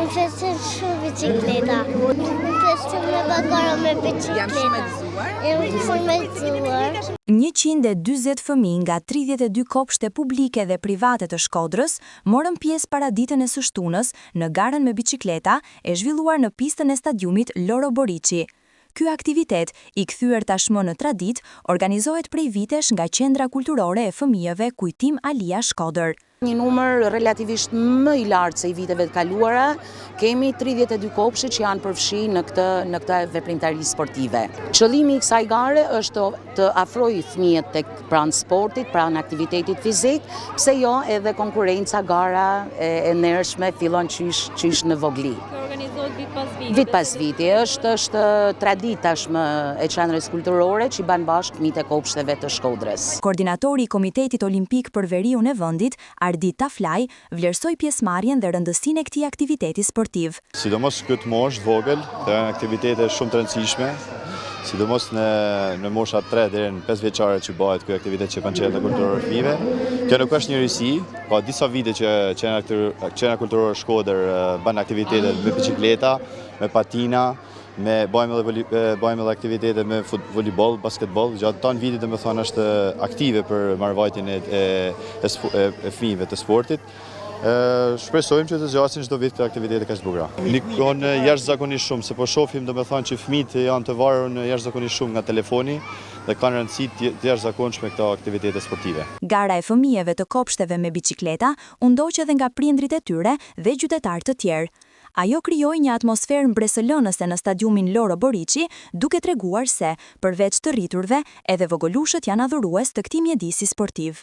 pëlqen shumë bicikleta. Më pëlqen me bagara me bicikleta. Më shurmëzuar. 140 fëmijë nga 32 kopshte publike dhe private të Shkodrës morën pjesë para ditën e së shtunës në garën me bicikleta e zhvilluar në pistën e stadiumit Loro Boriçi. Ky aktivitet, i kthyer tashmë në traditë, organizohet prej vitesh nga Qendra Kulturore e Fëmijëve Kujtim Alia Shkodër. Një numër relativisht më i lartë se i viteve të kaluara, kemi 32 kopshte që janë përfshi në këtë veprimtari sportive. Qëllimi i kësaj gare është të afrojë fëmijët tek pranë sportit, pranë aktivitetit fizik, pse jo edhe konkurrenca, gara e ndershme fillon qysh në vogli. Organizohet vit pas viti. Vit pas viti, është traditë tashmë e Qendrës Kulturore që i ban bashkë fëmijët e kopshteve të Shkodrës. Koordinatori i Komitetit Olimpik për Veriun e vendit, Ardit Taflaj, vlerësoi pjesëmarrjen dhe rëndësinë e këtij aktiviteti sportiv. Sidomos këtë moshë vogël, janë aktivitete shumë të rëndësishme, sidomos në mosha 3 deri në 5 vjeçare që bëhet ky aktivitet që kanë Qendra Kulturore Fëmijëve. Kjo nuk është një risi, ka disa vite që Qendra Kulturore Shkodër bën aktivitete me bicikleta, me patina, bëjmë edhe aktivitete me volleyball, basketball, gjatë tan vitit domethënë është aktive për marrëvajtjen e fëmijëve të sportit. Shpresojmë që të zgjasin çdo vit këtë aktivitete kaq të bukura. Nikon jashtëzakonisht shumë, se po shohim domethënë që fëmijët janë të varur jashtëzakonisht shumë nga telefoni dhe kanë rëndësi të jashtëzakonshme këto aktivitete sportive. Gara e fëmijëve të kopshteve me bicikleta u ndoq edhe nga prindrit e tyre dhe qytetarë të tjerë. Ajo krijoi një atmosferë mbresëlënëse në stadiumin Loro Boriçi, duke treguar se, përveç të rriturve, edhe vogëlushët janë adhurues të këtij mjedisi sportiv.